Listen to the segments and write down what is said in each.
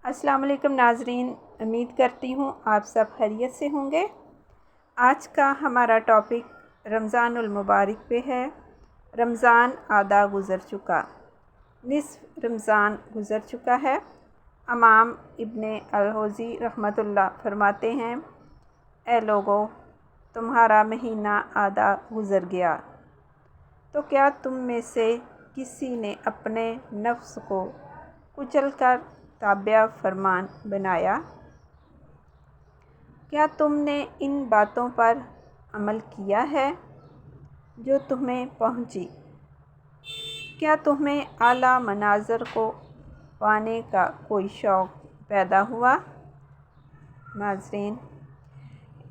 السلام علیکم ناظرین، امید کرتی ہوں آپ سب خیریت سے ہوں گے۔ آج کا ہمارا ٹاپک رمضان المبارک پہ ہے۔ رمضان آدھا گزر چکا، نصف رمضان گزر چکا ہے۔ امام ابن الجوزی رحمۃ اللہ فرماتے ہیں، اے لوگو، تمہارا مہینہ آدھا گزر گیا، تو کیا تم میں سے کسی نے اپنے نفس کو کچل کر تابع فرمان بنایا؟ کیا تم نے ان باتوں پر عمل کیا ہے جو تمہیں پہنچی؟ کیا تمہیں اعلیٰ مناظر کو پانے کا کوئی شوق پیدا ہوا؟ ناظرین،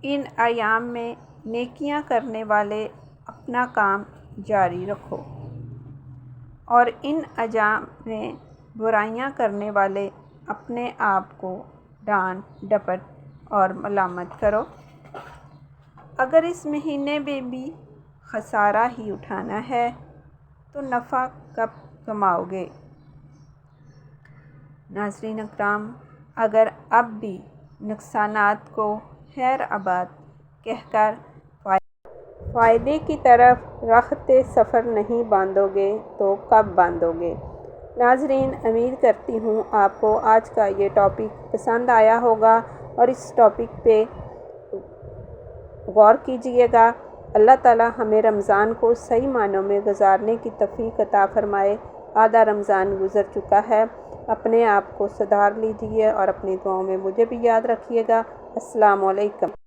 ان ایام میں نیکیاں کرنے والے اپنا کام جاری رکھو، اور ان ایام میں برائیاں کرنے والے اپنے آپ کو ڈانٹ ڈپٹ اور ملامت کرو۔ اگر اس مہینے میں بھی خسارہ ہی اٹھانا ہے تو نفع کب کماؤ گے؟ ناظرین اکرام، اگر اب بھی نقصانات کو خیر آباد کہہ کر فائدے کی طرف رخت سفر نہیں باندھو گے تو کب باندھو گے؟ ناظرین، امید کرتی ہوں آپ کو آج کا یہ ٹاپک پسند آیا ہوگا، اور اس ٹاپک پہ غور کیجئے گا۔ اللہ تعالی ہمیں رمضان کو صحیح معنوں میں گزارنے کی توفیق عطا فرمائے۔ آدھا رمضان گزر چکا ہے، اپنے آپ کو سدھار لیجئے اور اپنی دعاؤں میں مجھے بھی یاد رکھیے گا۔ السلام علیکم۔